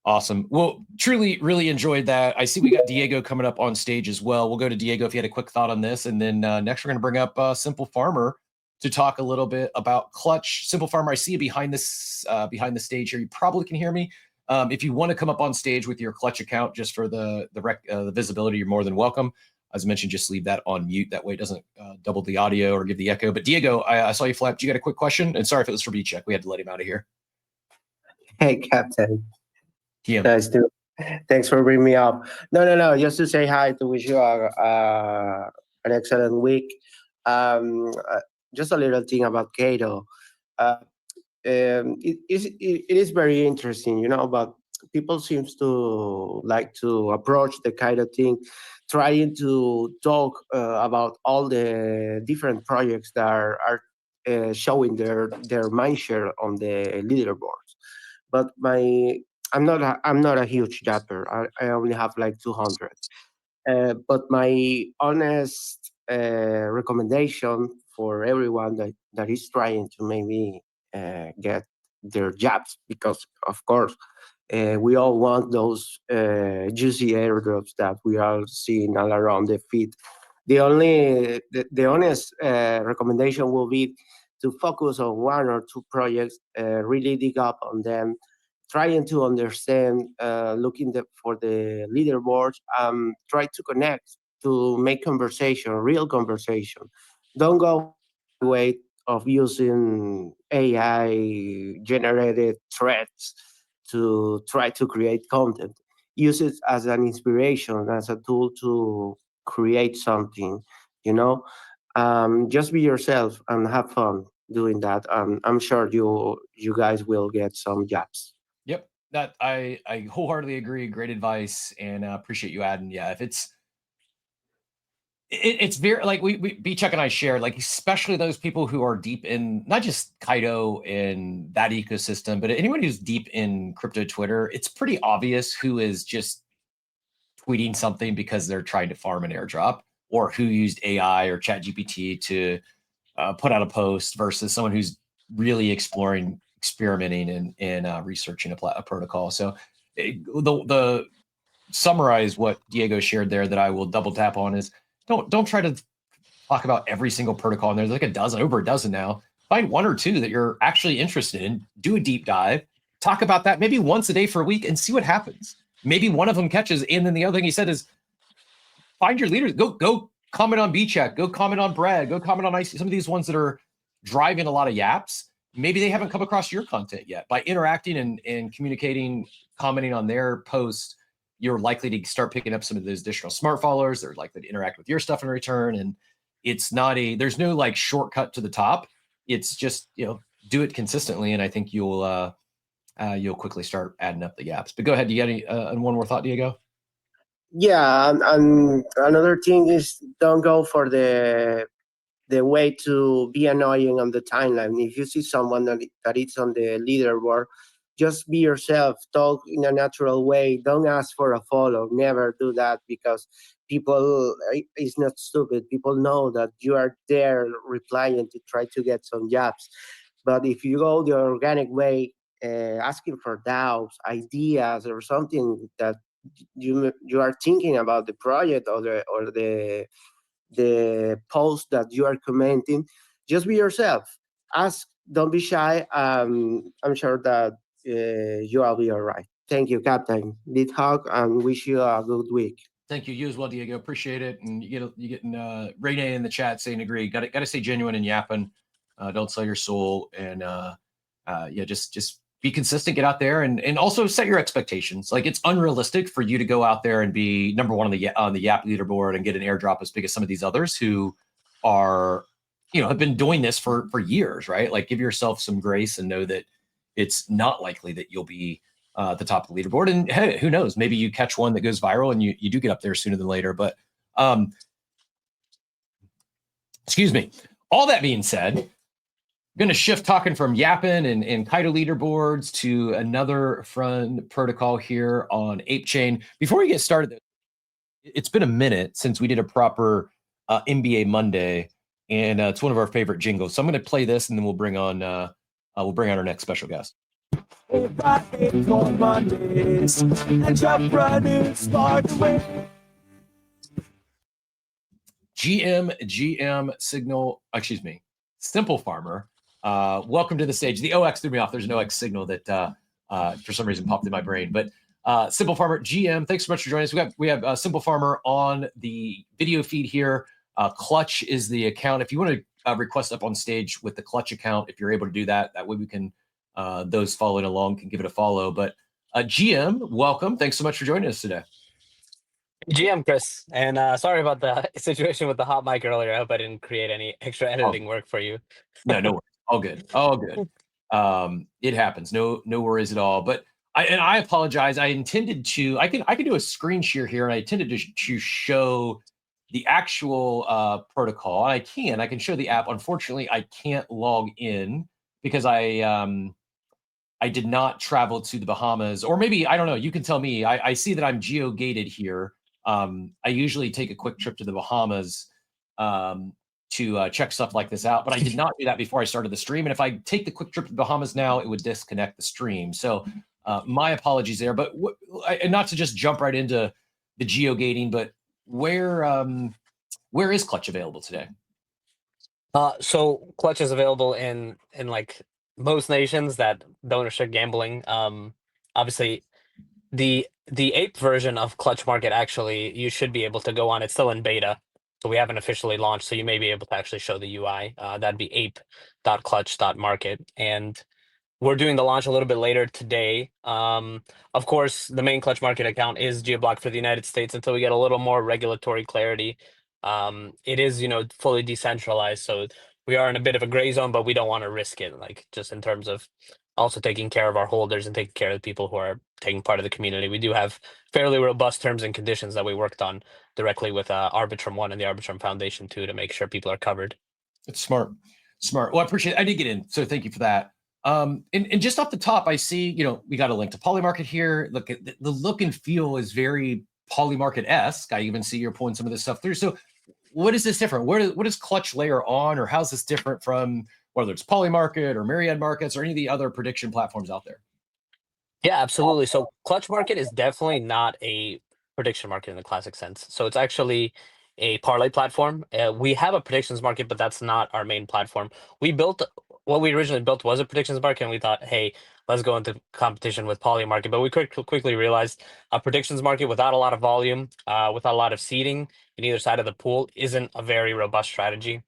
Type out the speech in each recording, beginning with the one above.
Awesome. Well, truly, really enjoyed that. I see we got Diego coming up on stage as well. We'll go to Diego if you had a quick thought on this. And then next, we're going to bring up SimpleFarmer to talk a little bit about Clutch. SimpleFarmer, I see you behind the stage here. You probably can hear me. If you want to come up on stage with your Clutch account just for the visibility, you're more than welcome. As mentioned, just leave that on mute. That way it doesn't double the audio or give the echo. But Diego, I saw you flapped. You got a quick question? And sorry if it was for B-Check. We had to let him out of here. Hey, Captain. TM. Nice to. Thanks for bringing me up. No. Just to say hi, to wish you an excellent week. Just a little thing about Cato. It is very interesting, but people seems to like to approach the Cato thing, trying to talk about all the different projects that are showing their mindshare on the leaderboards. But I'm not a huge japper. I only have like 200. But my honest recommendation for everyone that is trying to maybe get their jabs, because of course we all want those juicy airdrops that we are seeing all around the feed. The honest recommendation will be to focus on one or two projects, really dig up on them, trying to understand, looking for the leaderboards, try to connect, to make conversation, real conversation. Don't go the way of using AI generated threads to try to create content. Use it as an inspiration, as a tool to create something, you know. Just be yourself and have fun doing that. I'm sure you guys will get some jobs. Yep, that I wholeheartedly agree. Great advice, and appreciate you adding. Yeah, if it's very like we B-Check and I shared, like especially those people who are deep in not just Kaido and that ecosystem, but anyone who's deep in crypto Twitter, it's pretty obvious who is just tweeting something because they're trying to farm an airdrop, or who used AI or ChatGPT to put out a post versus someone who's really experimenting and researching a protocol. So the summarize what Diego shared there that I will double tap on is don't try to talk about every single protocol. And there's like over a dozen now. Find one or two that you're actually interested in, do a deep dive, talk about that maybe once a day for a week and see what happens. Maybe one of them catches. And then the other thing he said is find your leaders. Go comment on B-Check. Go comment on Brad. Go comment on IC. Some of these ones that are driving a lot of yaps, maybe they haven't come across your content yet. By interacting and communicating, commenting on their post, you're likely to start picking up some of those additional smart followers. They're likely to interact with your stuff in return. And it's not there's no like shortcut to the top. It's just, do it consistently. And I think you'll quickly start adding up the gaps. But go ahead. Do you got any one more thought, Diego? Yeah. And another thing is, don't go for the way to be annoying on the timeline. If you see someone that is on the leaderboard, just be yourself, talk in a natural way. Don't ask for a follow. Never do that, because people is not stupid. People know that you are there replying to try to get some jobs. But if you go the organic way, asking for doubts, ideas, or something that you are thinking about the project or the post that you are commenting, just be yourself. Ask, don't be shy. I'm sure that you will be all right. Thank you, Captain. Big hug and wish you a good week. Thank you. You as well, Diego. Appreciate it. And you getting Rene in the chat saying agree. Got to stay genuine and yapping. Don't sell your soul. And just be consistent. Get out there and also set your expectations. Like, it's unrealistic for you to go out there and be number one on the Yap leaderboard and get an airdrop as big as some of these others who are, have been doing this for years, right? Like, give yourself some grace and know that it's not likely that you'll be at the top of the leaderboard. And hey, who knows? Maybe you catch one that goes viral and you do get up there sooner than later. But excuse me. All that being said, I'm going to shift talking from yapping and Kaido leaderboards to another fun protocol here on ApeChain. Before we get started, it's been a minute since we did a proper NBA Monday, and it's one of our favorite jingles. So I'm going to play this, and then we'll bring on our next special guest. Fridays on Mondays, and jump running smart away. GM Signal, excuse me, SimpleFarmer. Welcome to the stage. The OX threw me off. There's an OX signal that for some reason popped in my brain. But SimpleFarmer, GM, thanks so much for joining us. We have SimpleFarmer on the video feed here. Clutch is the account. If you want to request up on stage with the Clutch account, if you're able to do that, that way we can, those following along can give it a follow. But GM, welcome. Thanks so much for joining us today. GM Chris, and sorry about the situation with the hot mic earlier. I hope I didn't create any extra editing work for you. No worries. All good. All good. It happens. No worries at all. But I apologize. I intended to. I can do a screen share here, and I intended to show the actual protocol. I can show the app. Unfortunately, I can't log in because I did not travel to the Bahamas, or maybe I don't know. You can tell me. I see that I'm geo-gated here. I usually take a quick trip to the Bahamas to check stuff like this out, but I did not do that before I started the stream. And if I take the quick trip to the Bahamas now, it would disconnect the stream. So my apologies there. But and not to just jump right into the geo-gating, but where is Clutch available today? So Clutch is available in like most nations that don't restrict gambling. Obviously, the ape version of Clutch Market, actually you should be able to go on. It's still in beta, so we haven't officially launched. So you may be able to actually show the UI. That'd be ape.clutch.market, and we're doing the launch a little bit later today. Of course, the main Clutch Market account is geo-blocked for the United States until we get a little more regulatory clarity. It is, fully decentralized, so we are in a bit of a gray zone, but we don't want to risk it, like just in terms of also taking care of our holders and taking care of the people who are taking part of the community. We do have fairly robust terms and conditions that we worked on directly with Arbitrum One and the Arbitrum Foundation too, to make sure people are covered. It's smart. Well, I appreciate it. I did get in, so thank you for that. And just off the top, I see, we got a link to Polymarket here. Look at the look and feel is very Polymarket-esque. I even see you're pulling some of this stuff through. So what is this different? What does Clutch layer on, or how's this different from whether it's Polymarket or Myriad Markets or any of the other prediction platforms out there? Yeah, absolutely. So Clutch Market is definitely not a prediction market in the classic sense. So it's actually a parlay platform. We have a predictions market, but that's not our main platform. What we originally built was a predictions market, and we thought, hey, let's go into competition with Polymarket. But we quickly realized a predictions market without a lot of volume, without a lot of seeding in either side of the pool, isn't a very robust strategy.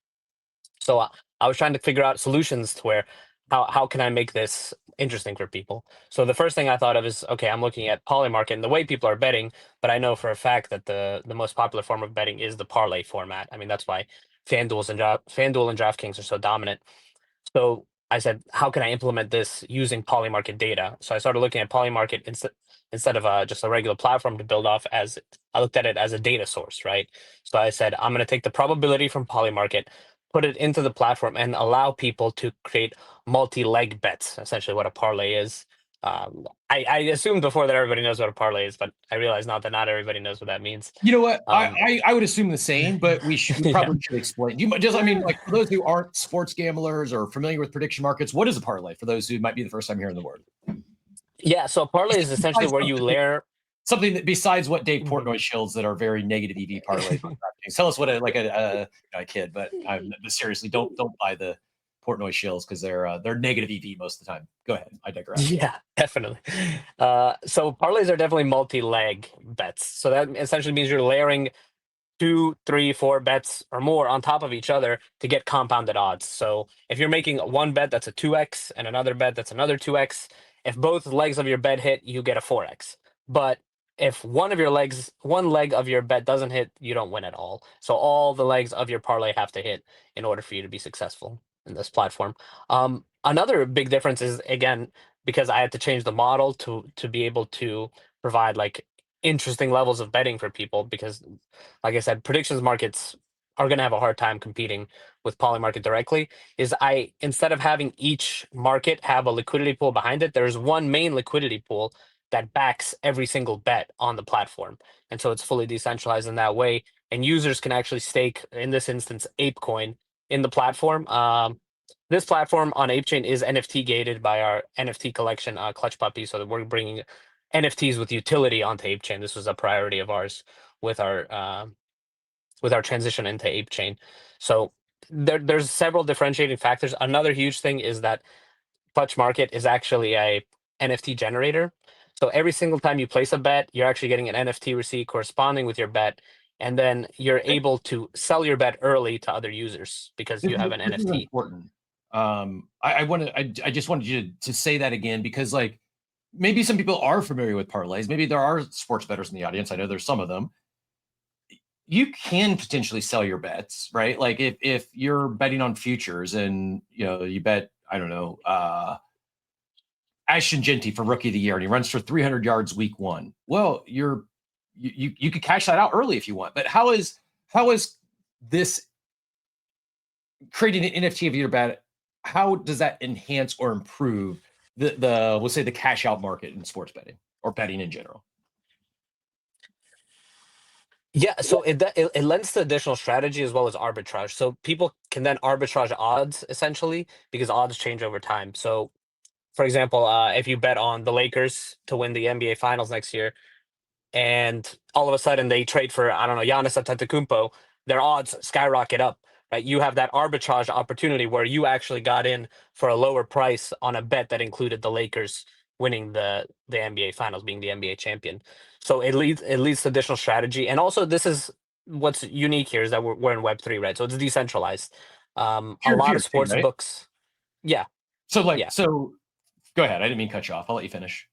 So I was trying to figure out solutions to where how can I make this interesting for people. So the first thing I thought of is, okay, I'm looking at Polymarket and the way people are betting, but I know for a fact that the most popular form of betting is the parlay format. I mean, that's why FanDuel and DraftKings are so dominant. So I said, how can I implement this using Polymarket data? So I started looking at Polymarket instead of just a regular platform to build off. As I looked at it as a data source, right? So I said, I'm going to take the probability from Polymarket, put it into the platform, and allow people to create multi-leg bets. Essentially, what a parlay is. I assumed before that everybody knows what a parlay is, but I realize now that not everybody knows what that means. You know what? I would assume the same, but we probably should explain. Like for those who aren't sports gamblers or familiar with prediction markets, what is a parlay for those who might be the first time hearing the word? Yeah, so a parlay is essentially where you layer something that besides what Dave Portnoy shills that are very negative EV parlays. Tell us what a kid, but seriously, don't buy the Portnoy shills because they're negative EV most of the time. Go ahead, I digress. Yeah, definitely. So parlays are definitely multi-leg bets. So that essentially means you're layering 2, 3, 4 bets or more on top of each other to get compounded odds. So if you're making one bet that's a 2x and another bet that's another 2x, if both legs of your bet hit, you get a 4x. But if one leg of your bet doesn't hit, you don't win at all. So all the legs of your parlay have to hit in order for you to be successful in this platform. Another big difference is, again, because I had to change the model to be able to provide like interesting levels of betting for people, because like I said, predictions markets are going to have a hard time competing with Polymarket directly. Is I instead of having each market have a liquidity pool behind it, there's one main liquidity pool that backs every single bet on the platform, and so it's fully decentralized in that way. And users can actually stake, in this instance, ApeCoin in the platform. This platform on ApeChain is NFT gated by our NFT collection, Clutch Puppy, so that we're bringing NFTs with utility onto ApeChain. This was a priority of ours with our transition into ApeChain. So there's several differentiating factors. Another huge thing is that Clutch Market is actually a NFT generator. So every single time you place a bet, you're actually getting an NFT receipt corresponding with your bet, and then you're able to sell your bet early to other users because you have an This is NFT. important. I just wanted you to say that again, because like maybe some people are familiar with parlays. Maybe there are sports bettors in the audience. I know there's some of them. You can potentially sell your bets, right? Like if you're betting on futures and you bet, I don't know, Ashton Genty for rookie of the year, and he runs for 300 yards week 1. Well, you could cash that out early if you want. But how is this creating an NFT of your bet? How does that enhance or improve the we'll say the cash out market in sports betting or betting in general? Yeah, so it lends to additional strategy as well as arbitrage. So people can then arbitrage odds essentially because odds change over time. So, for example, if you bet on the Lakers to win the NBA Finals next year, and all of a sudden they trade for, I don't know, Giannis Antetokounmpo, their odds skyrocket up, right? You have that arbitrage opportunity where you actually got in for a lower price on a bet that included the Lakers winning the NBA Finals, being the NBA champion. So it leads to additional strategy, and also this is what's unique here is that we're in Web3, right? So it's decentralized. A lot of sports right? books, yeah. So Yeah. so go ahead. I didn't mean to cut you off. I'll let you finish.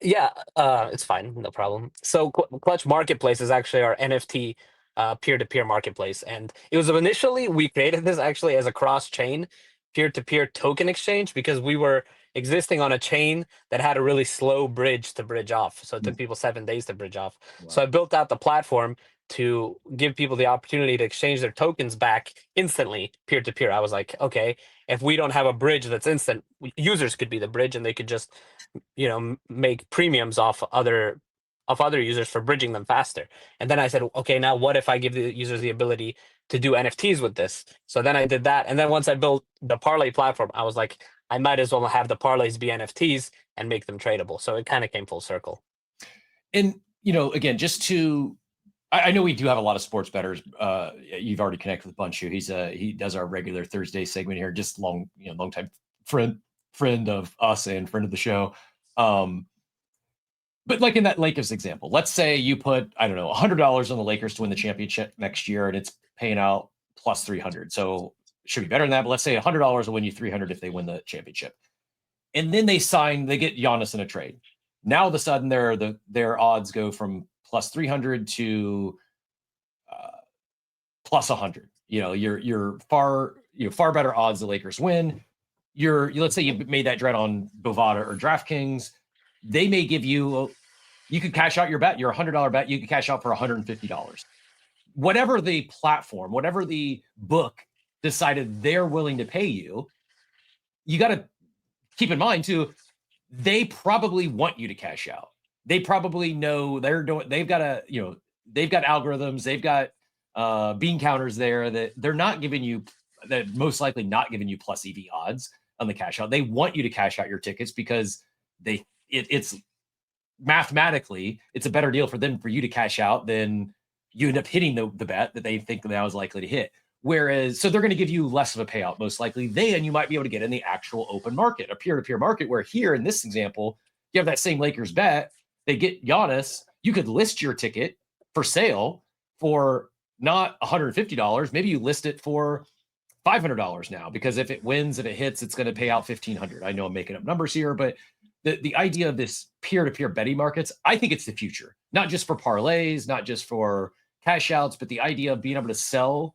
Yeah, it's fine, no problem. So Clutch Marketplace is actually our NFT peer-to-peer marketplace, and it was initially we created this actually as a cross-chain peer-to-peer token exchange because we were existing on a chain that had a really slow bridge to bridge off. So it took people 7 days to bridge off. So I built out the platform to give people the opportunity to exchange their tokens back instantly peer-to-peer. I was like, okay, if we don't have a bridge that's instant, users could be the bridge and they could just make premiums off other users for bridging them faster. And then I said, okay, now what if I give the users the ability to do NFTs with this? So then I did that, and then once I built the Parlay platform, I was like, I might as well have the parlays be NFTs and make them tradable. So it kind of came full circle. And again, just to I know we do have a lot of sports bettors. You've already connected with Bunchu. He does our regular Thursday segment here. Just long time friend of us and friend of the show. But like in that Lakers example, let's say you put, I don't know, $100 on the Lakers to win the championship next year, and it's paying out plus 300. So it should be better than that. But let's say $100 will win you 300 if they win the championship. And then they get Giannis in a trade. Now all of a sudden their odds go from plus 300 to plus 100. You're far better odds the Lakers win. Let's say you made that bet on Bovada or DraftKings. They may give you could cash out your bet, your $100 bet, you could cash out for $150. Whatever the platform, whatever the book decided they're willing to pay you, you got to keep in mind too, they probably want you to cash out. They probably know they've got algorithms, they've got bean counters there that they're not giving you, that most likely not giving you plus EV odds on the cash out. They want you to cash out your tickets because it's mathematically, it's a better deal for them for you to cash out than you end up hitting the bet that they think that was likely to hit. Whereas, so they're going to give you less of a payout, most likely. Then you might be able to get in the actual open market, a peer-to-peer market, where here in this example, you have that same Lakers bet, they get Giannis, you could list your ticket for sale for not $150. Maybe you list it for $500 now, because if it wins, if it hits, it's going to pay out $1,500. I know I'm making up numbers here, but the idea of this peer-to-peer betting markets, I think it's the future, not just for parlays, not just for cash outs, but the idea of being able to sell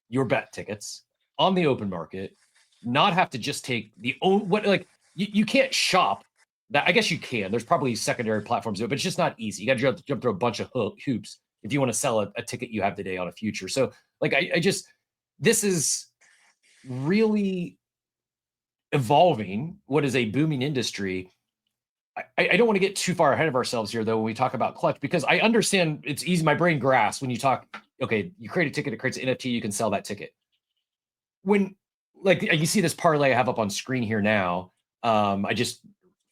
your bet tickets on the open market, not have to just take you can't shop that. I guess you can. There's probably secondary platforms, but it's just not easy. You got to jump through a bunch of hoops if you want to sell a ticket you have today on a future. So this is really evolving what is a booming industry. I don't want to get too far ahead of ourselves here, though, when we talk about Clutch, because I understand it's easy. My brain grasps when you talk, okay, you create a ticket, it creates an NFT, you can sell that ticket. When like you see this parlay I have up on screen here now. I just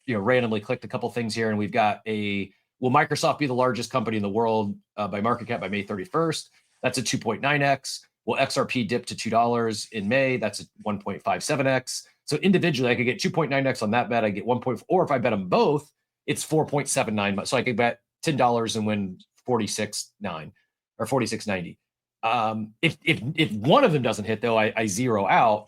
randomly clicked a couple things here, and we've got will Microsoft be the largest company in the world by market cap by May 31st? That's a 2.9x. Will XRP dip to $2 in May? That's a 1.57x. So individually, I could get 2.9x on that bet. I get 1. Or if I bet them both, it's 4.79. So I could bet $10 and win 46.9 or 46.90. If one of them doesn't hit, though, I zero out.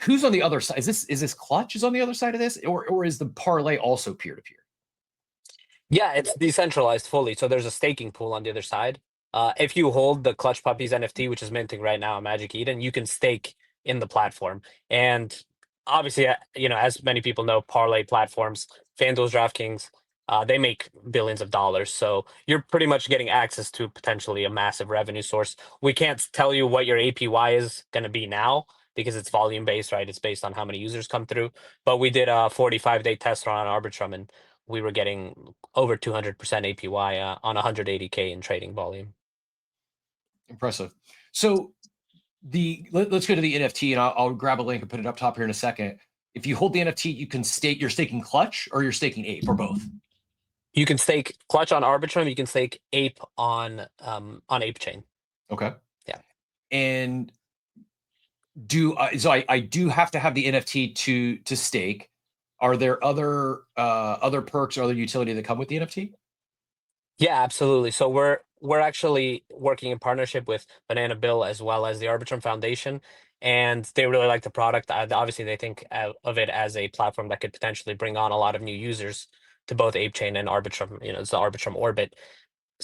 Who's on the other side? Is this Clutch is on the other side of this, or is the parlay also peer-to-peer? Yeah, it's decentralized fully. So there's a staking pool on the other side. If you hold the Clutch Puppies NFT, which is minting right now, Magic Eden, you can stake in the platform. And obviously, as many people know, parlay platforms, FanDuel, DraftKings, they make billions of dollars. So you're pretty much getting access to potentially a massive revenue source. We can't tell you what your APY is going to be now because it's volume based, right? It's based on how many users come through. But we did a 45-day test run on Arbitrum, and we were getting over 200% APY on 180K in trading volume. Impressive. So let's go to the NFT, and I'll grab a link and put it up top here in a second. If you hold the NFT, you can stake. You're staking Clutch, or you're staking Ape, or both. You can stake Clutch on Arbitrum. You can stake Ape on ApeChain. Okay. Yeah. And so I do have to have the NFT to stake. Are there other perks or other utility that come with the NFT? Yeah, absolutely. So we're actually working in partnership with Banana Bill as well as the Arbitrum Foundation, and they really like the product. Obviously, they think of it as a platform that could potentially bring on a lot of new users to both ApeChain and Arbitrum. It's the Arbitrum orbit.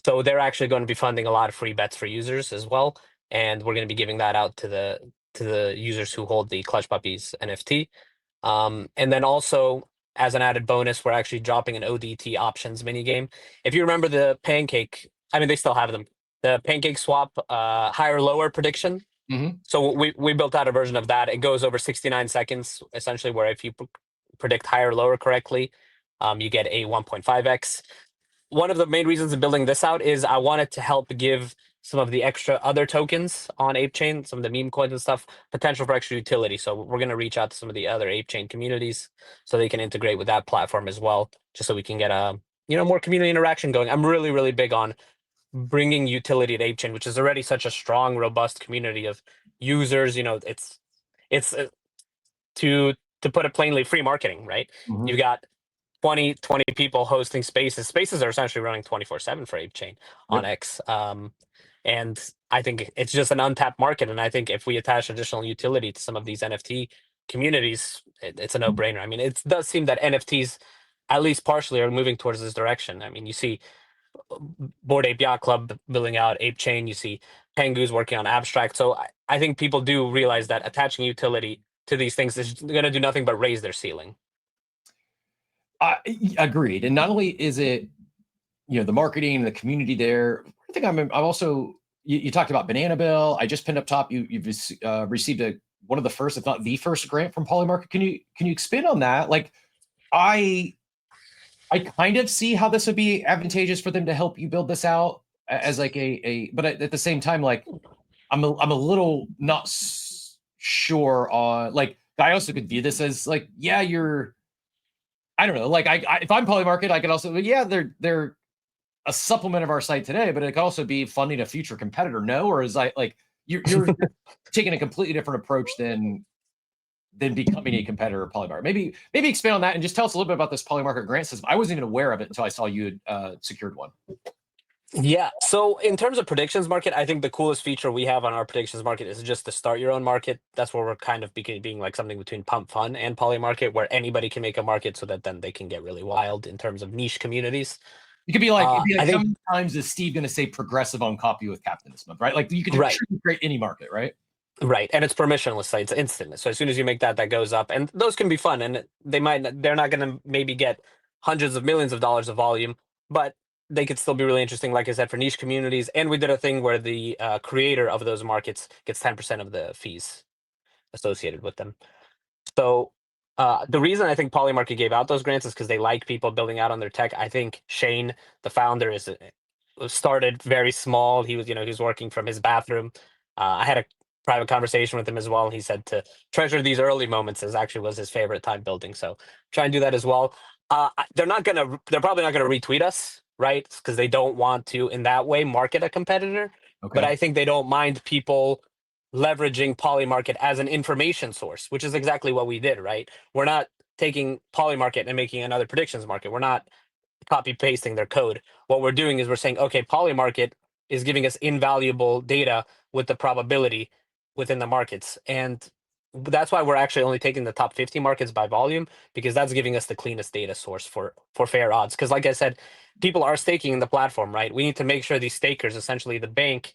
So they're actually going to be funding a lot of free bets for users as well, and we're going to be giving that out to the users who hold the Clutch Puppies NFT. And then also, as an added bonus, we're actually dropping an ODT options mini game. If you remember the pancake, I mean, they still have them. The pancake swap higher lower prediction. Mm-hmm. So we built out a version of that. It goes over 69 seconds, essentially, where if you predict higher lower correctly, you get a 1.5x. One of the main reasons of building this out is I wanted to help give some of the extra other tokens on ApeChain, some of the meme coins and stuff, potential for extra utility. So we're going to reach out to some of the other ApeChain communities so they can integrate with that platform as well, just so we can get more community interaction going. I'm really, really big on bringing utility to ApeChain, which is already such a strong, robust community of users. It's to put it plainly, free marketing, right? Mm-hmm. You've got 20 people hosting spaces. Spaces are essentially running 24/7 for ApeChain on X. And I think it's just an untapped market. And I think if we attach additional utility to some of these NFT communities, it's a no-brainer. I mean, it does seem that NFTs, at least partially, are moving towards this direction. I mean, you see Bored Ape Yacht Club building out ApeChain. You see Pengu's working on Abstract. So I think people do realize that attaching utility to these things is going to do nothing but raise their ceiling. Agreed. And not only is it, the marketing and the community there, I think I'm also, you talked about Banana Bill. I just pinned up top, you've received one of the first, if not the first grant from Polymarket. Can you expand on that? Like, I kind of see how this would be advantageous for them to help you build this out as like but at the same time, like I'm a little not sure on, like, I also could view this as like, yeah, I don't know. Like, if I'm Polymarket, I could also, yeah, they're a supplement of our site today, but it could also be funding a future competitor. No, or is you're taking a completely different approach than becoming a competitor of Polymarket. Maybe expand on that and just tell us a little bit about this Polymarket grant system. I wasn't even aware of it until I saw you had secured one. Yeah. So in terms of predictions market, I think the coolest feature we have on our predictions market is just to start your own market. That's where we're kind of being like something between Pump Fun and Polymarket, where anybody can make a market so that then they can get really wild in terms of niche communities. You could be like, how many times is Steve going to say progressive on copy with Captain this month, right? Like, you could create any market, right? Right. And it's permissionless, so it's instant. So as soon as you make that goes up, and those can be fun, and they're not going to maybe get hundreds of millions of dollars of volume, but they could still be really interesting, like I said, for niche communities. And we did a thing where the creator of those markets gets 10% of the fees associated with them. So the reason I think Polymarket gave out those grants is because they like people building out on their tech. I think Shane, the founder, started very small. He was working from his bathroom. I had a private conversation with him as well. He said to treasure these early moments as actually was his favorite time building. So try and do that as well. They're probably not gonna retweet us, right? Because they don't want to in that way market a competitor. But Okay. I think they don't mind people leveraging Polymarket as an information source, which is exactly what we did, right? We're not taking Polymarket and making another predictions market. We're not copy pasting their code. What we're doing is we're saying, okay, Polymarket is giving us invaluable data with the probability within the markets. And that's why we're actually only taking the top 50 markets by volume, because that's giving us the cleanest data source for fair odds. Because like I said, people are staking in the platform, right? We need to make sure these stakers, essentially the bank,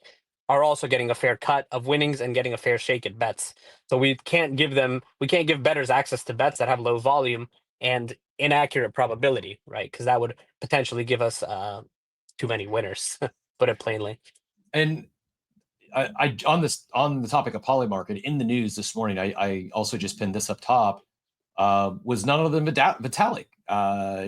are also getting a fair cut of winnings and getting a fair shake at bets. So we can't give bettors access to bets that have low volume and inaccurate probability, right? Because that would potentially give us too many winners, put it plainly. And I on the topic of Polymarket in the news this morning, I also just pinned this up top. Was none other than Vitalik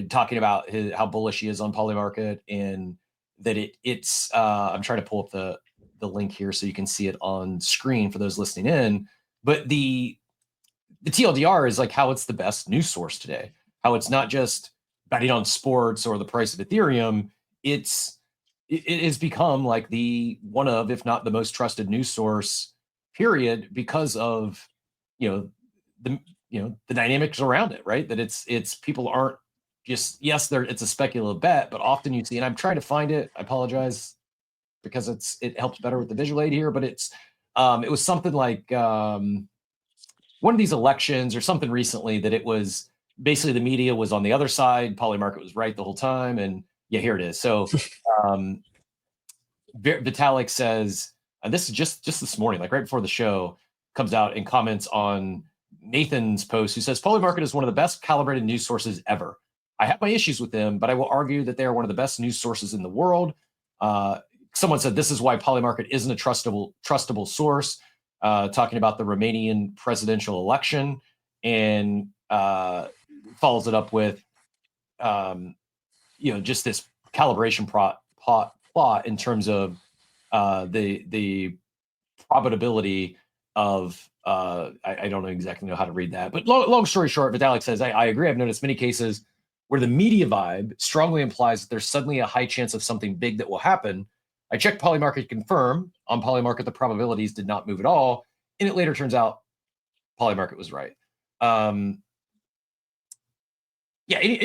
talking about how bullish he is on Polymarket, and that it's I'm trying to pull up the link here so you can see it on screen for those listening in. But the TLDR is like how it's the best news source today. How it's not just betting on sports or the price of Ethereum. It has become like the one of, if not the most trusted news source, period, because of the dynamics around it, right? That it's people aren't just, yes, it's a speculative bet, but often you see, and I'm trying to find it. I apologize because it helps better with the visual aid here, but it was something like one of these elections or something recently that it was basically the media was on the other side, Polymarket was right the whole time, and yeah, here it is. So Vitalik says, and this is just this morning, like right before the show, comes out and comments on Nathan's post, who says Polymarket is one of the best calibrated news sources ever. I have my issues with them, but I will argue that they are one of the best news sources in the world. Someone said this is why Polymarket isn't a trustable source, talking about the Romanian presidential election, and follows it up with just this calibration plot in terms of the probability of I don't exactly know how to read that, but long story short, Vitalik says, I agree. I've noticed many cases where the media vibe strongly implies that there's suddenly a high chance of something big that will happen. I checked Polymarket to confirm. On Polymarket, the probabilities did not move at all, and it later turns out Polymarket was right.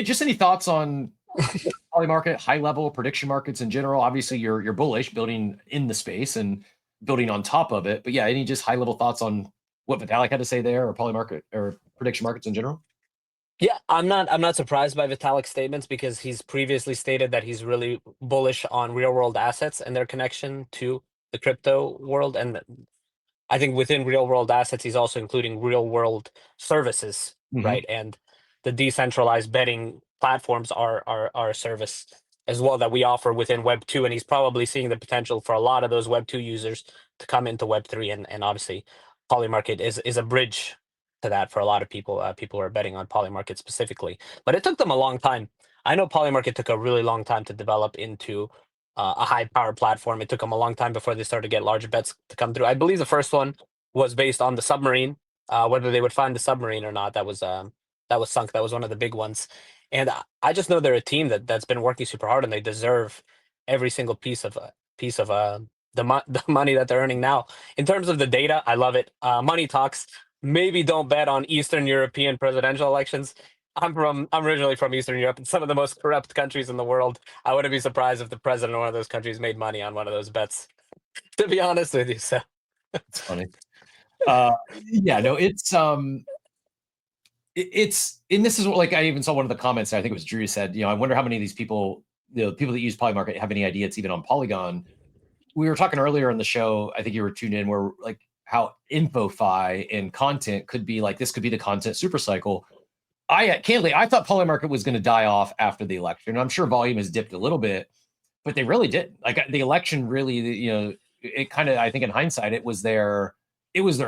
Just any thoughts on Polymarket, high level prediction markets in general? Obviously, you're bullish, building in the space and building on top of it. But yeah, any just high level thoughts on what Vitalik had to say there, or Polymarket, or prediction markets in general? Yeah, I'm not surprised by Vitalik's statements, because he's previously stated that he's really bullish on real world assets and their connection to the crypto world. And I think within real world assets, he's also including real world services, right? And the decentralized betting platforms are a service as well that we offer within Web 2. And he's probably seeing the potential for a lot of those Web 2 users to come into Web 3. And obviously, Polymarket is a bridge to that for a lot of people. People are betting on Polymarket specifically. But it took them a long time. I know Polymarket took a really long time to develop into a high power platform. It took them a long time before they started to get larger bets to come through. I believe the first one was based on the submarine, whether they would find the submarine or not. That was sunk. That was one of the big ones. And I just know they're a team that's been working super hard, and they deserve every single piece of the money that they're earning now. In terms of the data, I love it. Money talks. Maybe don't bet on Eastern European presidential elections. I'm originally from Eastern Europe, and some of the most corrupt countries in the world. I wouldn't be surprised if the president of one of those countries made money on one of those bets, to be honest with you. So it's funny. It's and this is what, like, I even saw one of the comments. I think it was Drew said, I wonder how many of these people, people that use Polymarket, have any idea it's even on Polygon. We were talking earlier on the show, I think you were tuned in, where like how InfoFi and content could be like, this could be the content super cycle. Candidly, I thought Polymarket was going to die off after the election. I'm sure volume has dipped a little bit, but they really didn't. Like the election really, it kind of, I think in hindsight, it was their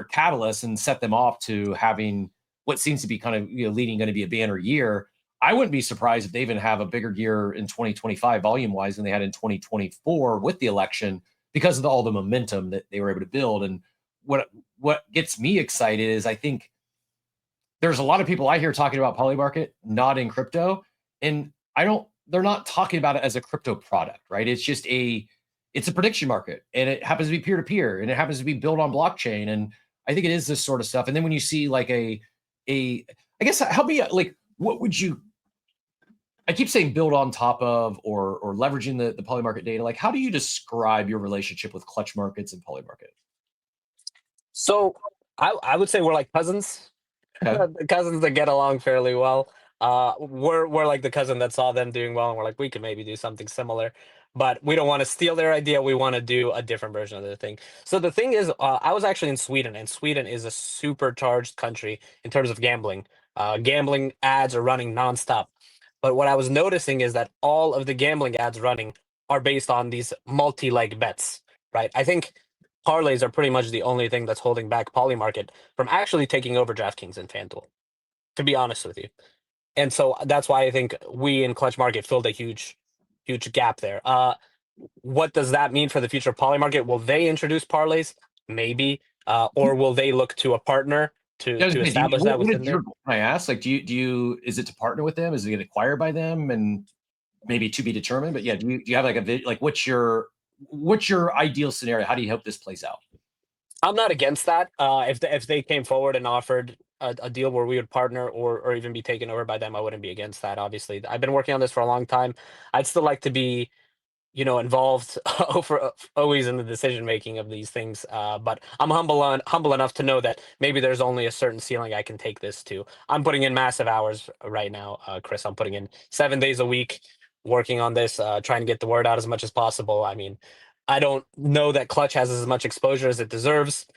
catalyst and set them off to having what seems to be kind of leading going to be a banner year. I wouldn't be surprised if they even have a bigger year in 2025 volume wise than they had in 2024 with the election, because of all the momentum that they were able to build. And what gets me excited is I think there's a lot of people I hear talking about Polymarket, not in crypto, and they're not talking about it as a crypto product, right? It's a prediction market, and it happens to be peer to peer, and it happens to be built on blockchain, and I think it is this sort of stuff. And then when you see like I guess help me like what would you? I keep saying build on top of or leveraging the Polymarket data. Like, how do you describe your relationship with Clutch Markets and Polymarket? So I would say we're like cousins. Okay. The cousins that get along fairly well. We're like the cousin that saw them doing well, and we're like, we could maybe do something similar, but we don't want to steal their idea. We want to do a different version of the thing. So the thing is, I was actually in Sweden, and Sweden is a supercharged country in terms of gambling. Gambling ads are running nonstop. But what I was noticing is that all of the gambling ads running are based on these multi-leg bets, right? I think parlays are pretty much the only thing that's holding back Polymarket from actually taking over DraftKings and FanDuel, to be honest with you. And so that's why I think we in Clutch Market filled a huge gap there. What does that mean for the future of Polymarket? Will they introduce parlays? Maybe. Or will they look to a partner to establish that within there? I ask, like, do you is it to partner with them? Is it get acquired by them? And maybe to be determined. But yeah, do you have like what's your ideal scenario? How do you hope this plays out? I'm not against that. If they came forward and offered a deal where we would partner or even be taken over by them, I wouldn't be against that. Obviously, I've been working on this for a long time. I'd still like to be, involved always in the decision making of these things. But I'm humble enough to know that maybe there's only a certain ceiling I can take this to. I'm putting in massive hours right now, Chris. I'm putting in 7 days a week working on this, trying to get the word out as much as possible. I mean, I don't know that Clutch has as much exposure as it deserves.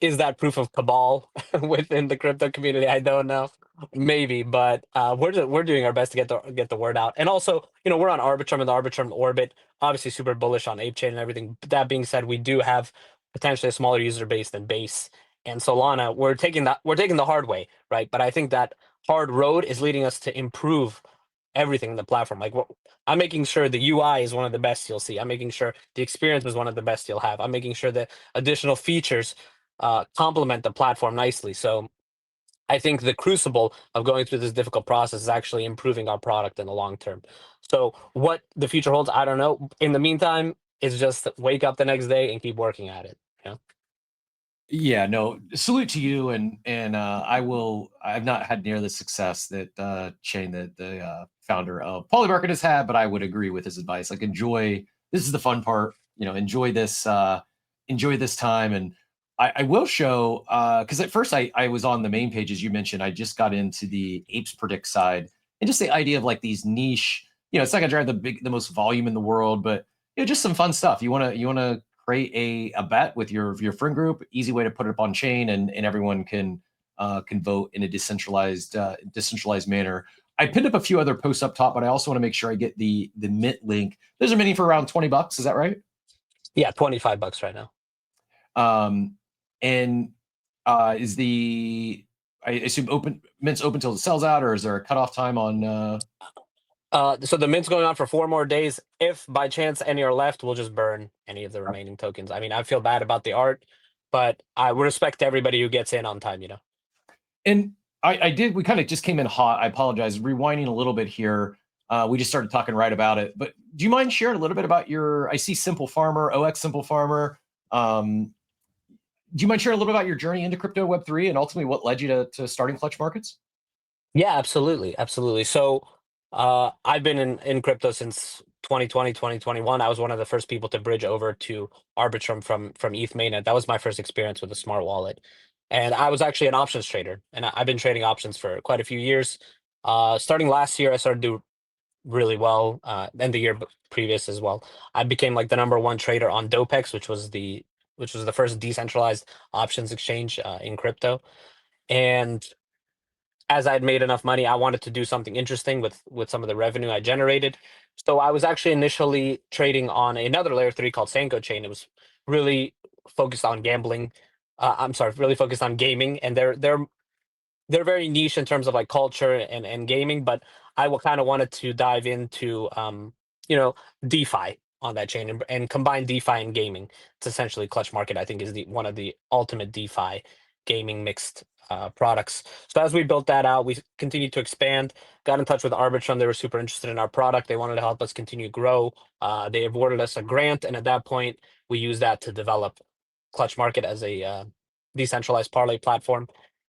Is that proof of cabal within the crypto community? I don't know. Maybe, but we're doing our best to get the word out. And also, we're on Arbitrum and the Arbitrum orbit. Obviously, super bullish on ApeChain and everything. But that being said, we do have potentially a smaller user base than Base and Solana. We're taking the hard way, right? But I think that hard road is leading us to improve everything in the platform. Like, I'm making sure the UI is one of the best you'll see. I'm making sure the experience is one of the best you'll have. I'm making sure that additional features complement the platform nicely. So I think the crucible of going through this difficult process is actually improving our product in the long term. So what the future holds, I don't know. In the meantime, it's just wake up the next day and keep working at it. Yeah, no, salute to you, and I've not had near the success that Shane, the founder of Polymarket, has had, but I would agree with his advice. Like, enjoy, this is the fun part, enjoy this time. And I will show, because at first I was on the main page, as you mentioned. I just got into the Apes Predict side, and just the idea of like these niche, it's not gonna drive the most volume in the world, but just some fun stuff. You wanna create a bet with your friend group. Easy way to put it up on chain, and everyone can vote in a decentralized manner. I pinned up a few other posts up top, but I also want to make sure I get the mint link. Those are minting for around $20. Is that right? Yeah, $25 right now. And is I assume mint's open till it sells out, or is there a cutoff time on? So the mint's going on for 4 more days. If by chance any are left, we'll just burn any of the remaining tokens. I mean, I feel bad about the art, but I respect everybody who gets in on time. And we kind of just came in hot. I apologize. Rewinding a little bit here. We just started talking right about it. But do you mind sharing a little bit about I see SimpleFarmer, OX SimpleFarmer. Do you mind sharing a little bit about your journey into crypto Web3 and ultimately what led you to starting Clutch Markets? Yeah, absolutely. Absolutely. So I've been in crypto since 2020, 2021. I was one of the first people to bridge over to Arbitrum from ETH mainnet. That was my first experience with a smart wallet. And I was actually an options trader. And I've been trading options for quite a few years. Starting last year, I started to do really well, and the year previous as well. I became like the #1 trader on Dopex, which was the first decentralized options exchange in crypto. And as I'd made enough money, I wanted to do something interesting with some of the revenue I generated. So I was actually initially trading on another layer 3 called Sanko Chain. It was really focused on gambling. I'm sorry, really focused on gaming, and they're very niche in terms of like culture and gaming. But I kind of wanted to dive into DeFi on that chain and combine DeFi and gaming. It's essentially Clutch Market, I think, is one of the ultimate DeFi gaming mixed products. So as we built that out, we continued to expand, got in touch with Arbitrum. They were super interested in our product. They wanted to help us continue to grow. They awarded us a grant, and at that point, we used that to develop Clutch Market as a decentralized parlay platform.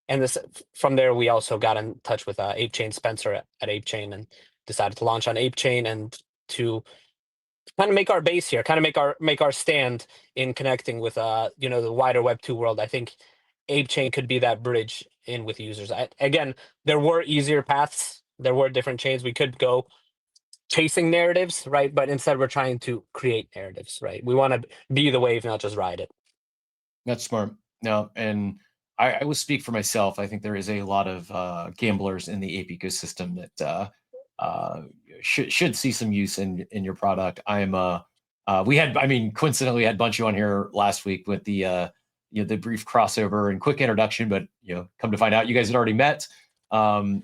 And this from there, we also got in touch with ApeChain Spencer at ApeChain and decided to launch on ApeChain and to kind of make our base here, kind of make our stand in connecting with the wider Web2 world. I think ApeChain could be that bridge in with users. Again, there were easier paths. There were different chains we could go chasing narratives, right? But instead, we're trying to create narratives, right? We want to be the wave, not just ride it. That's smart. No, and I will speak for myself. I think there is a lot of gamblers in the ape ecosystem that should see some use in your product. Coincidentally, had Bunchy on here last week with the brief crossover and quick introduction, but come to find out, you guys had already met. I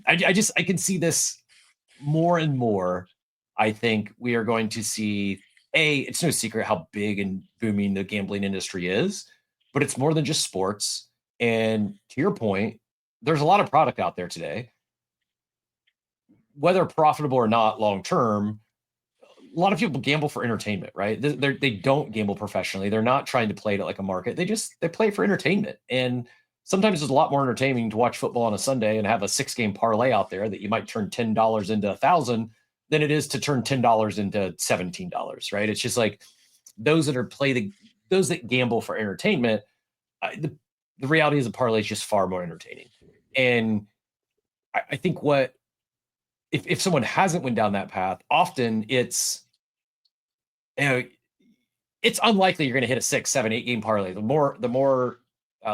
can see this more and more. I think we are going to see it's no secret how big and booming the gambling industry is, but it's more than just sports. And to your point, there's a lot of product out there today, whether profitable or not long term. A lot of people gamble for entertainment, right? They don't gamble professionally. They're not trying to play it like a market. They play for entertainment. And sometimes it's a lot more entertaining to watch football on a Sunday and have a 6-game parlay out there that you might turn $10 into $1,000 than it is to turn $10 into $17, right? It's just like those that gamble for entertainment. The reality is a parlay is just far more entertaining. And I think if someone hasn't went down that path, often it's unlikely you're going to hit a 6, 7, 8-game parlay. The more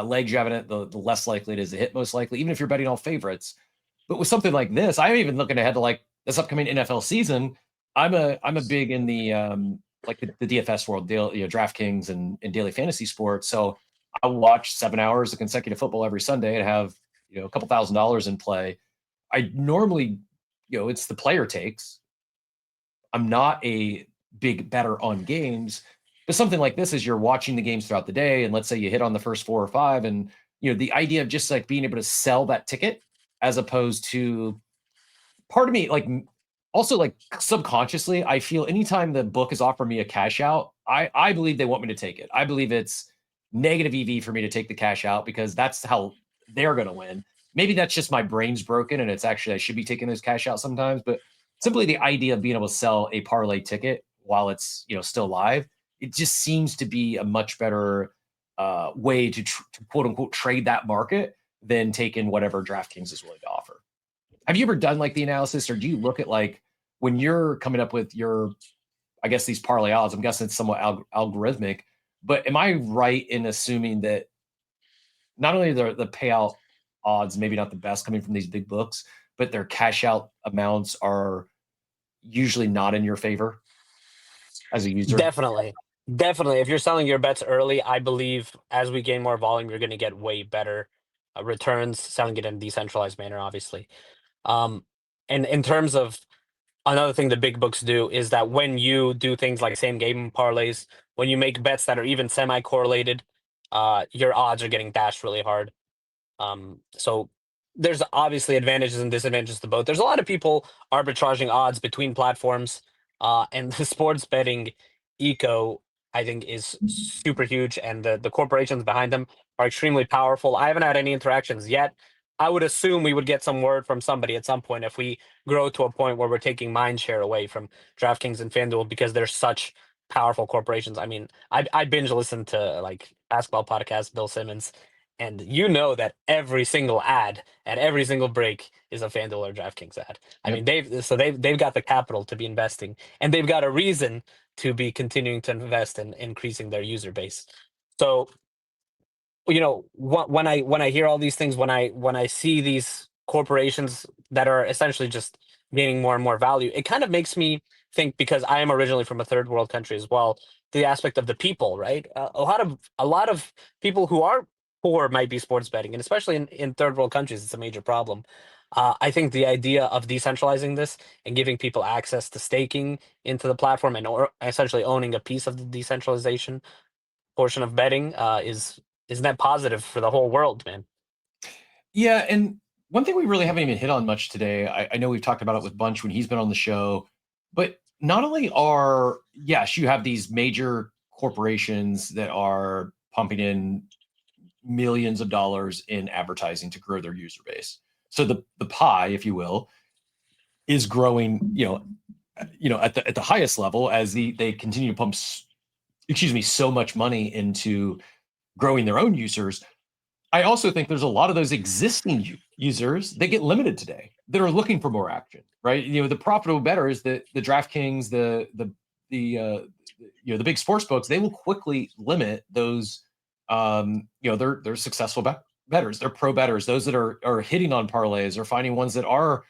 legs you have in it, the less likely it is to hit, most likely, even if you're betting all favorites. But with something like this, I'm even looking ahead to like this upcoming NFL season. I'm a big in the the DFS world, DraftKings and daily fantasy sports. So I watch 7 hours of consecutive football every Sunday and have a couple $1,000s in play. I normally, it's the player takes. I'm not a big better on games, but something like this is you're watching the games throughout the day, and let's say you hit on the first 4 or 5, and the idea of just like being able to sell that ticket, as opposed to, part of me also like subconsciously, I feel anytime the book is offering me a cash out, I believe they want me to take it. I believe it's negative EV for me to take the cash out because that's how they're going to win. Maybe that's just my brain's broken and it's actually I should be taking those cash out sometimes, but simply the idea of being able to sell a parlay ticket while it's still live, it just seems to be a much better way to quote unquote trade that market than taking whatever DraftKings is willing to offer. Have you ever done like the analysis, or do you look at like when you're coming up with your, I guess these parlay odds? I'm guessing it's somewhat algorithmic, but am I right in assuming that not only the payout odds maybe not the best coming from these big books, but their cash out amounts are usually not in your favor as a user? Definitely. If you're selling your bets early, I believe as we gain more volume, you're going to get way better returns selling it in a decentralized manner, obviously. And in terms of another thing the big books do is that when you do things like same game parlays, when you make bets that are even semi-correlated, your odds are getting dashed really hard. So there's obviously advantages and disadvantages to both. There's a lot of people arbitraging odds between platforms, and the sports betting eco, I think, is super huge, and the corporations behind them are extremely powerful. I haven't had any interactions yet. I would assume we would get some word from somebody at some point if we grow to a point where we're taking mind share away from DraftKings and FanDuel because they're such powerful corporations. I mean, I binge listen to like basketball podcasts, Bill Simmons, and that every single ad at every single break is a FanDuel or DraftKings ad. I mean, they've got the capital to be investing, and they've got a reason to be continuing to invest in increasing their user base. So, when I hear all these things, when I see these corporations that are essentially just gaining more and more value, it kind of makes me think, because I am originally from a third world country as well, the aspect of the people, right? A lot of people who are poor might be sports betting, and especially in third world countries, it's a major problem. I think the idea of decentralizing this and giving people access to staking into the platform and or essentially owning a piece of the decentralization portion of betting is net positive for the whole world, man. Yeah, and one thing we really haven't even hit on much today, I know we've talked about it with Bunch when he's been on the show, but not only are, yes, you have these major corporations that are pumping in millions of dollars in advertising to grow their user base. So the pie, if you will, is growing, at the highest level as they continue to pump, so much money into growing their own users. I also think there's a lot of those existing users that get limited today that are looking for more action, right? The profitable bettors, the DraftKings, the big sports books, they will quickly limit those. They're successful bettors, they're pro bettors, those that are hitting on parlays or finding ones that are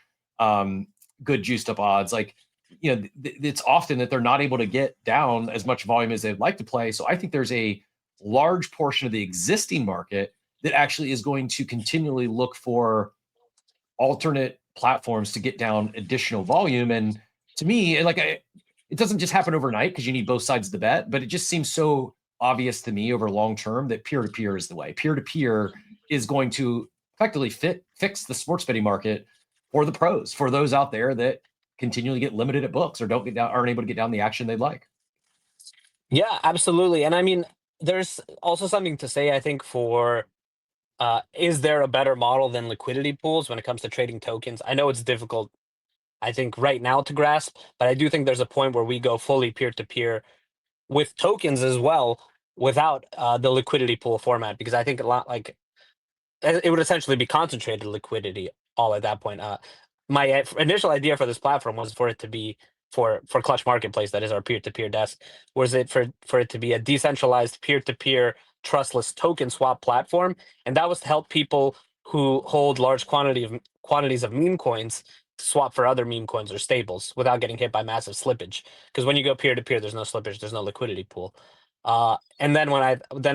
good juiced up odds. Like, it's often that they're not able to get down as much volume as they'd like to play. So I think there's a large portion of the existing market that actually is going to continually look for alternate platforms to get down additional volume. And to me, it doesn't just happen overnight because you need both sides of the bet, but it just seems so obvious to me over long term that peer-to-peer is the way. Peer-to-peer is going to effectively fix the sports betting market for the pros, for those out there that continually get limited at books or aren't able to get down the action they'd like. Yeah, absolutely. And I mean, there's also something to say, I think, for is there a better model than liquidity pools when it comes to trading tokens? I know it's difficult, I think, right now to grasp, but I do think there's a point where we go fully peer-to-peer with tokens as well without the liquidity pool format, because I think a lot like it would essentially be concentrated liquidity all at that point. My initial idea for this platform was for it to be for Clutch Marketplace, that is our peer-to-peer desk, was it for it to be a decentralized peer-to-peer trustless token swap platform, and that was to help people who hold large quantities of meme coins to swap for other meme coins or stables without getting hit by massive slippage. Because when you go peer-to-peer, there's no slippage, there's no liquidity pool. And then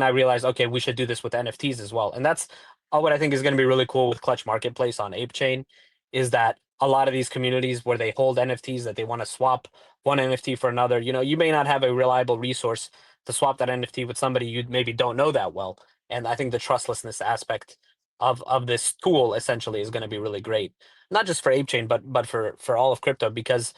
I realized, okay, we should do this with NFTs as well, and that's what I think is going to be really cool with Clutch Marketplace on ApeChain, is that a lot of these communities where they hold NFTs that they want to swap one NFT for another, you may not have a reliable resource to swap that NFT with somebody you maybe don't know that well. And I think the trustlessness aspect of this tool essentially is going to be really great, not just for ApeChain, but for all of crypto, because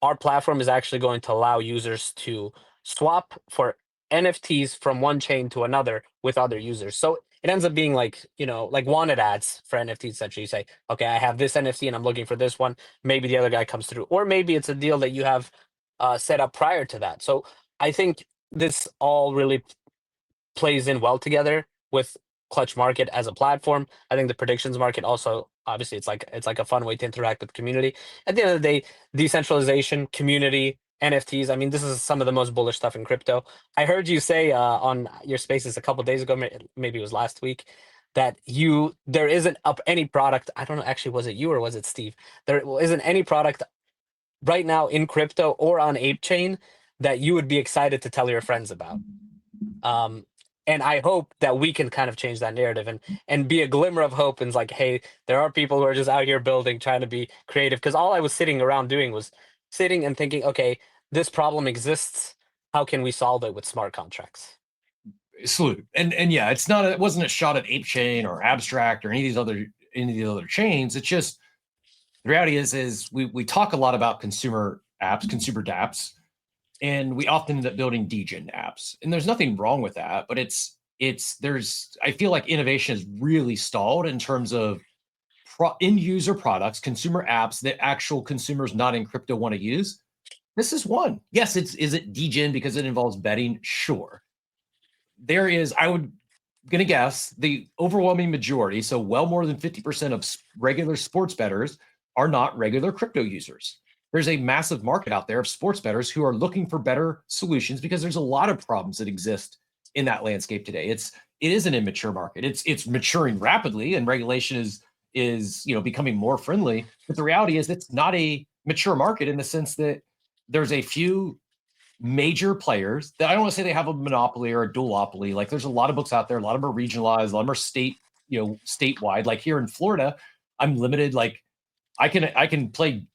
our platform is actually going to allow users to swap for NFTs from one chain to another with other users. So it ends up being like, like wanted ads for NFTs. Essentially, you say, okay, I have this NFT and I'm looking for this one. Maybe the other guy comes through, or maybe it's a deal that you have set up prior to that. So I think this all really plays in well together with Clutch Market as a platform. I think the predictions market also, obviously, it's like a fun way to interact with the community. At the end of the day, decentralization, community, NFTs. I mean, this is some of the most bullish stuff in crypto. I heard you say on your spaces a couple days ago, maybe it was last week, that there isn't up any product. I don't know, actually, was it you or was it Steve? There isn't any product right now in crypto or on ApeChain that you would be excited to tell your friends about. Um, and I hope that we can kind of change that narrative and be a glimmer of hope, and like, hey, there are people who are just out here building, trying to be creative. Because all I was sitting around doing was sitting and thinking, okay, this problem exists. How can we solve it with smart contracts? Salute. And yeah, it wasn't a shot at ApeChain or Abstract or any of the other chains. It's just the reality is we talk a lot about consumer apps, consumer dApps, and we often end up building degen apps. And there's nothing wrong with that, but I feel like innovation is really stalled in terms of end user products, consumer apps that actual consumers not in crypto want to use. This is one. Yes, is it degen because it involves betting? Sure. There is, I would gonna guess, the overwhelming majority, so well more than 50% of regular sports bettors are not regular crypto users. There's a massive market out there of sports bettors who are looking for better solutions because there's a lot of problems that exist in that landscape today. It is an immature market. It's maturing rapidly, and regulation is becoming more friendly. But the reality is it's not a mature market in the sense that there's a few major players that I don't want to say they have a monopoly or a duopoly. Like, there's a lot of books out there, a lot of them are regionalized, a lot of them are statewide. Like here in Florida, I'm limited. Like I can play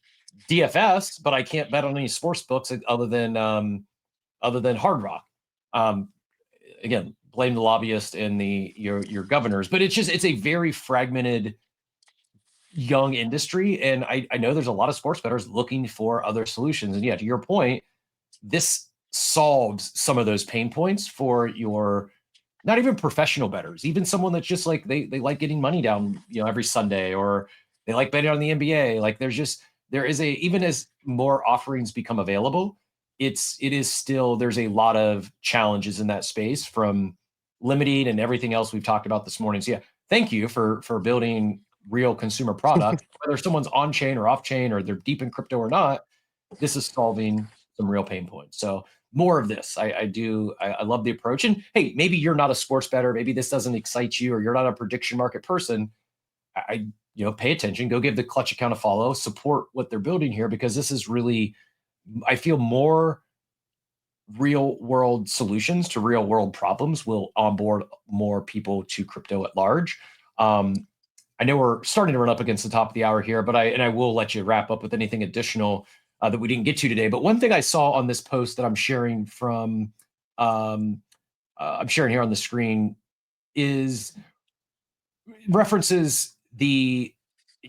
DFS, but I can't bet on any sports books other than Hard Rock. Again, blame the lobbyist and your governors, but it's a very fragmented young industry, and I know there's a lot of sports bettors looking for other solutions. And yeah, to your point, this solves some of those pain points for your not even professional bettors, even someone that's just like they like getting money down, every Sunday, or they like betting on the NBA. Like there is even as more offerings become available, it is still, there's a lot of challenges in that space from limiting and everything else we've talked about this morning. So yeah, thank you for building real consumer product, whether someone's on chain or off chain, or they're deep in crypto or not. This is solving some real pain points. So more of this. I love the approach. And hey, maybe you're not a sports bettor. Maybe this doesn't excite you, or you're not a prediction market person. Pay attention, go give the Clutch account a follow, support what they're building here, because this is really, I feel, more real world solutions to real world problems will onboard more people to crypto at large. I know we're starting to run up against the top of the hour here, but I will let you wrap up with anything additional that we didn't get to today. But one thing I saw on this post that I'm sharing from, I'm sharing here on the screen, is references the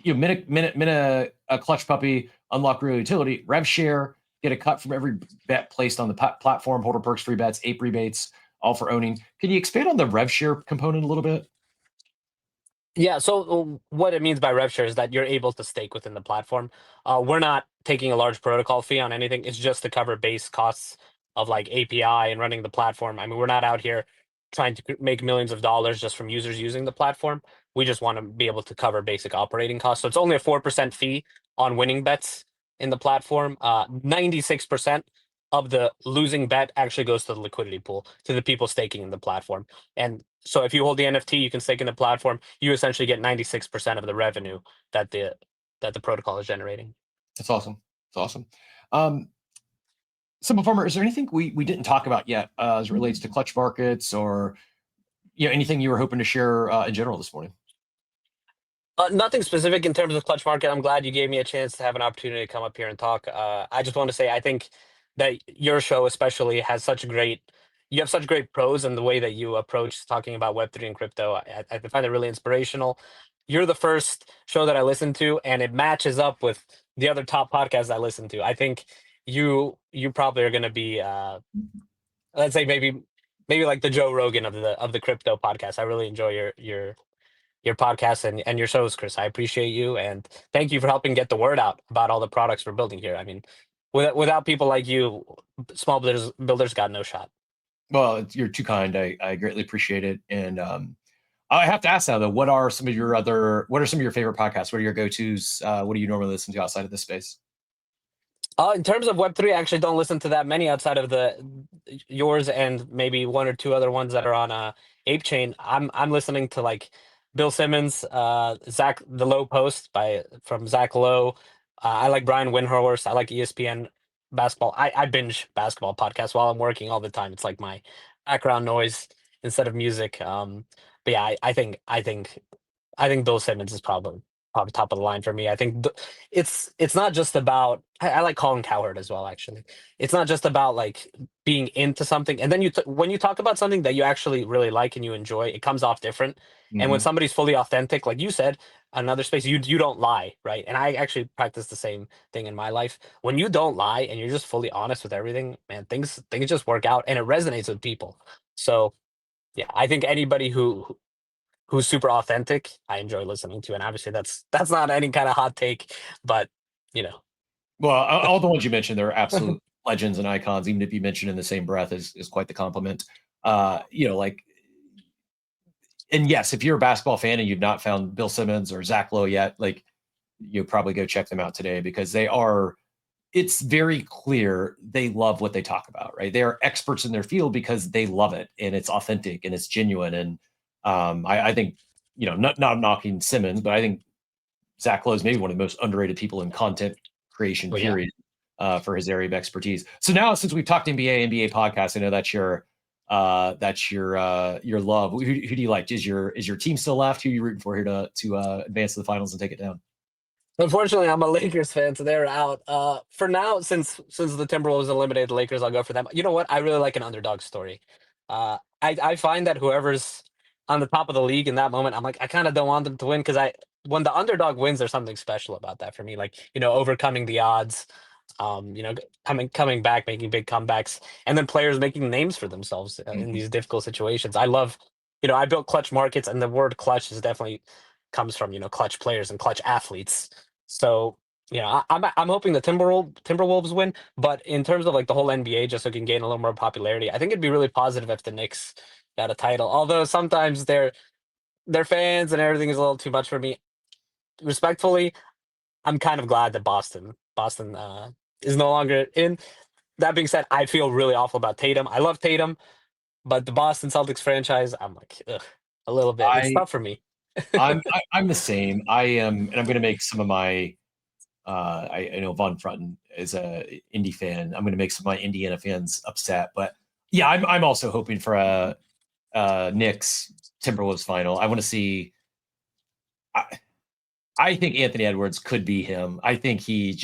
minute a clutch puppy, unlock real utility, rev share, get a cut from every bet placed on the platform, holder perks, free bets, ape rebates, all for owning. Can you expand on the rev share component a little bit? Yeah, so what it means by rev share is that you're able to stake within the platform. We're not taking a large protocol fee on anything. It's just to cover base costs of like API and running the platform. I mean, we're not out here trying to make millions of dollars just from users using the platform. We just want to be able to cover basic operating costs. So it's only a 4% fee on winning bets in the platform. 96% of the losing bet actually goes to the liquidity pool, to the people staking in the platform. And so if you hold the NFT, you can stake in the platform. You essentially get 96% of the revenue that the protocol is generating. That's awesome. That's awesome. SimpleFarmer, is there anything we didn't talk about yet as it relates to clutch markets, or anything you were hoping to share in general this morning? Nothing specific in terms of clutch market. I'm glad you gave me a chance to have an opportunity to come up here and talk. I just want to say I think that your show especially has you have such great pros in the way that you approach talking about Web3 and crypto. I find it really inspirational. You're the first show that I listen to, and it matches up with the other top podcasts I listen to. I think you probably are going to be, let's say maybe like the Joe Rogan of the crypto podcast. I really enjoy your podcast and your shows, Chris. I appreciate you, and thank you for helping get the word out about all the products we're building here. I mean, without people like you, small builders got no shot. Well, you're too kind. I greatly appreciate it. And I have to ask now, though, what are some of your favorite podcasts? What are your go-tos? What do you normally listen to outside of this space? In terms of Web3, I actually don't listen to that many outside of yours and maybe one or two other ones that are on ApeChain. I'm listening to like Bill Simmons, Zach the Low Post from Zach Lowe. I like Brian Windhorst. I like ESPN basketball. I binge basketball podcasts while I'm working all the time. It's like my background noise instead of music. But yeah, I think Bill Simmons is probably top of the line for me. I think it's not just about. I like Colin Cowherd as well. Actually, it's not just about like being into something, and then when you talk about something that you actually really like and you enjoy, it comes off different. And when somebody's fully authentic, like you said, another space, you don't lie, right? And I actually practice the same thing in my life. When you don't lie and you're just fully honest with everything, man, things just work out, and it resonates with people. So yeah, I think anybody who's super authentic, I enjoy listening to. And obviously that's not any kind of hot take, but you know. Well, all the ones you mentioned, they're absolute legends and icons. Even if you mention in the same breath, is quite the compliment. And yes, if you're a basketball fan and you've not found Bill Simmons or Zach Lowe yet, like, you probably go check them out today, because it's very clear they love what they talk about, right? They are experts in their field because they love it, and it's authentic and it's genuine. And I think, not knocking Simmons, but I think Zach Lowe is maybe one of the most underrated people in content creation, period, for his area of expertise. So now, since we've talked NBA podcast, I know that's your that's your love. Who do you like? Is your team still left? Who are you rooting for here to advance to the finals and take it down? Unfortunately, I'm a Lakers fan, so they're out. For now, since the Timberwolves eliminated the Lakers, I'll go for them. You know what? I really like an underdog story. I find that whoever's on the top of the league in that moment, I'm like, I kind of don't want them to win because when the underdog wins, there's something special about that for me. Like, overcoming the odds, coming back, making big comebacks, and then players making names for themselves in these difficult situations. I love, I built clutch markets, and the word clutch is definitely comes from clutch players and clutch athletes. So, I'm hoping the Timberwolves win, but in terms of like the whole NBA, just so it can gain a little more popularity, I think it'd be really positive if the Knicks got a title. Although sometimes their fans and everything is a little too much for me. Respectfully, I'm kind of glad that Boston is no longer in. That being said, I feel really awful about Tatum. I love Tatum, but the Boston Celtics franchise, I'm like, ugh, a little bit. It's tough for me. I'm the same. I am, and I'm going to make some of my. I know Von Frutton is a Indy fan. I'm going to make some of my Indiana fans upset, but yeah, I'm also hoping for a Knicks Timberwolves final. I want to see. I think Anthony Edwards could be him. I think he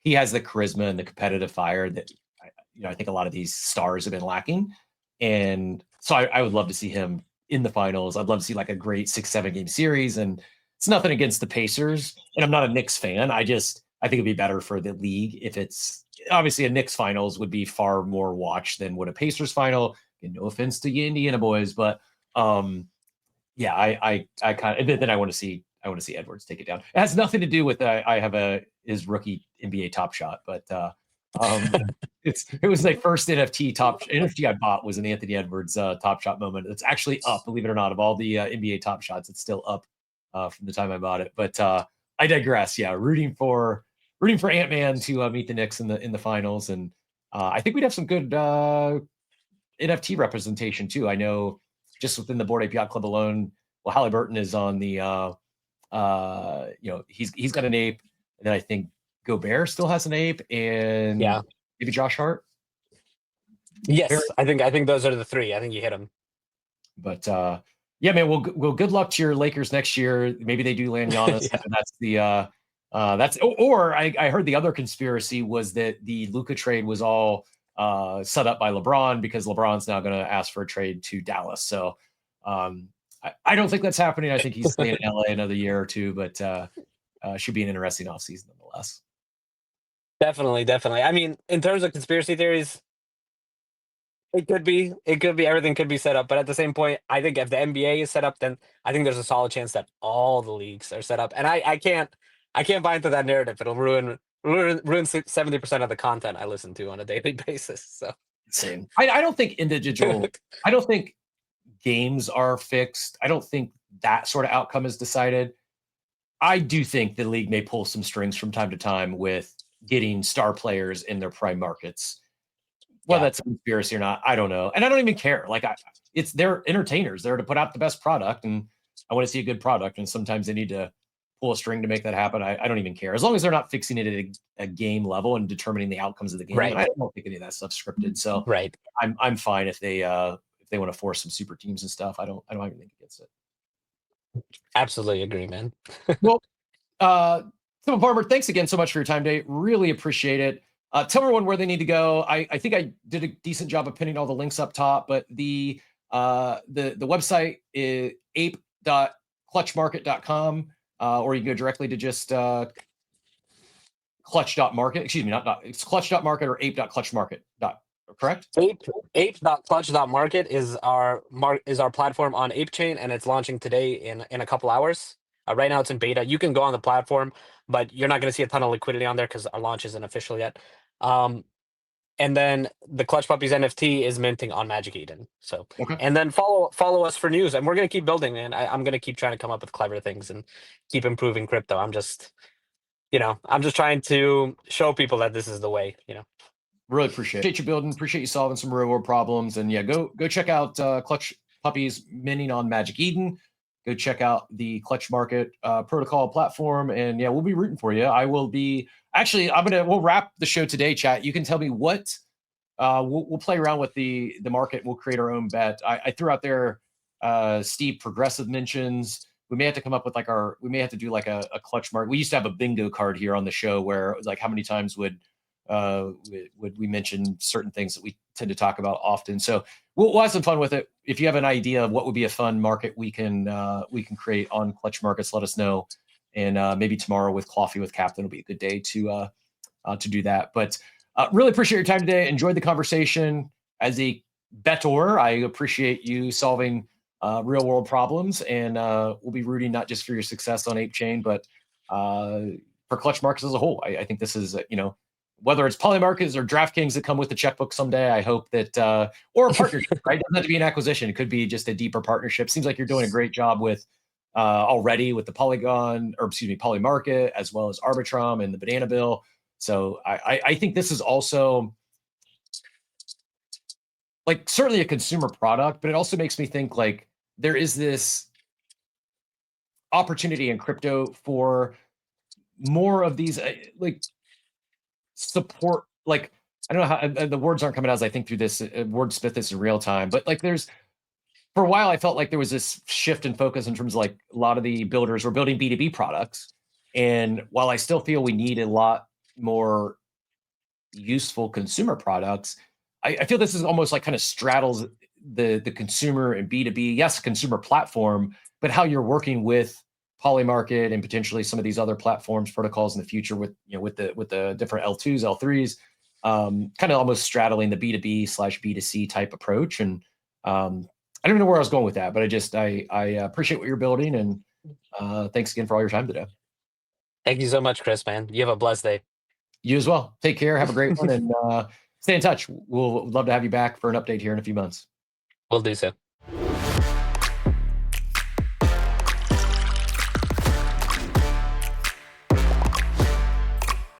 has the charisma and the competitive fire that I think a lot of these stars have been lacking, and so I would love to see him in the finals. I'd love to see like a great 6-7 game series, and it's nothing against the Pacers, and I'm not a Knicks fan. I think it'd be better for the league if it's obviously a Knicks finals would be far more watched than what a Pacers final. And no offense to you Indiana boys, but yeah, I kind of then I want to see Edwards take it down. It has nothing to do with I have his rookie NBA Top Shot, but it was my first NFT I bought was an Anthony Edwards Top Shot moment. It's actually up, believe it or not, of all the NBA Top Shots. It's still up from the time I bought it. But I digress. Yeah, rooting for Ant-Man to meet the Knicks in the finals, and I think we'd have some good NFT representation too. I know just within the Bored Ape Yacht Club alone, well, Halliburton is on the he's got an ape, and then I think Gobert still has an ape, and maybe Josh Hart. Yes, I think those are the three. I think you hit them. But yeah, man. Well, good luck to your Lakers next year. Maybe they do land Giannis. Yeah. And that's the or I heard the other conspiracy was that the Luka trade was all set up by LeBron because LeBron's now going to ask for a trade to Dallas. So I don't think that's happening. I think he's staying in LA another year or two, but should be an interesting offseason nonetheless. Definitely. I mean, in terms of conspiracy theories, it could be everything could be set up, but at the same point, I think if the NBA is set up, then I think there's a solid chance that all the leagues are set up. And I can't buy into that narrative. It'll ruin 70% of the content I listen to on a daily basis. So insane. I don't think I don't think games are fixed. I don't think that sort of outcome is decided. I do think the league may pull some strings from time to time with getting star players in their prime markets. Whether that's a conspiracy or not, I don't know. And I don't even care. Like they're entertainers. They're to put out the best product, and I want to see a good product. And sometimes they need to pull a string to make that happen. I don't even care. As long as they're not fixing it at a game level and determining the outcomes of the game. Right. I don't think any of that stuff's scripted. So I'm fine if they want to force some super teams and stuff. I don't have anything against it. Absolutely agree, man. Well, SimpleFarmer, thanks again so much for your time today. Really appreciate it. Tell everyone where they need to go. I think I did a decent job of pinning all the links up top, but the website is ape.clutch.market.com, or you can go directly to just clutch.market. Excuse me, it's clutch.market or ape.clutch.market. Correct? Ape.clutch.market is our platform on ApeChain, and it's launching today in a couple hours. Right now it's in beta. You can go on the platform, but you're not going to see a ton of liquidity on there because our launch isn't official yet. And then the Clutch Puppies NFT is minting on Magic Eden. So, and then follow us for news, and we're going to keep building, man. I'm going to keep trying to come up with clever things and keep improving crypto. I'm just trying to show people that this is the way, Really appreciate you building. Appreciate you solving some real world problems. And yeah, go check out Clutch Puppies minting on Magic Eden. Go check out the Clutch Market protocol platform. And yeah, we'll be rooting for you. I will be we'll wrap the show today, chat. You can tell me what we'll play around with the market. We'll create our own bet. I threw out there steep progressive mentions. We may have to come up with like we may have to do like a clutch market. We used to have a bingo card here on the show where it was like, how many times would we mention certain things that we tend to talk about often. So we'll have some fun with it. If you have an idea of what would be a fun market we can create on Clutch Markets, let us know. And maybe tomorrow with Coffee with Captain will be a good day to do that. But really appreciate your time today. Enjoyed the conversation. As a bettor, I appreciate you solving real world problems, and we'll be rooting not just for your success on ApeChain, but for Clutch Markets as a whole. I think this is, whether it's Polymarkets or DraftKings that come with the checkbook someday, I hope that, or a partnership, right? It doesn't have to be an acquisition. It could be just a deeper partnership. Seems like you're doing a great job with already with the Polymarket, as well as Arbitrum and the Banana Bill. So I think this is also like certainly a consumer product, but it also makes me think like there is this opportunity in crypto for more of these like support, like I don't know how the words aren't coming out as I think through this wordsmith this in real time, but like there's, for a while I felt like there was this shift in focus in terms of like a lot of the builders were building B2B products, and while I still feel we need a lot more useful consumer products, I feel this is almost like kind of straddles the consumer and B2B, yes, consumer platform, but how you're working with Polymarket and potentially some of these other platforms, protocols in the future with, with the different L2s, L3s, kind of almost straddling the B2B/B2C type approach. And I don't even know where I was going with that, but I appreciate what you're building, and thanks again for all your time today. Thank you so much, Chris, man. You have a blessed day. You as well. Take care. Have a great one, and stay in touch. We'll love to have you back for an update here in a few months. We'll do so.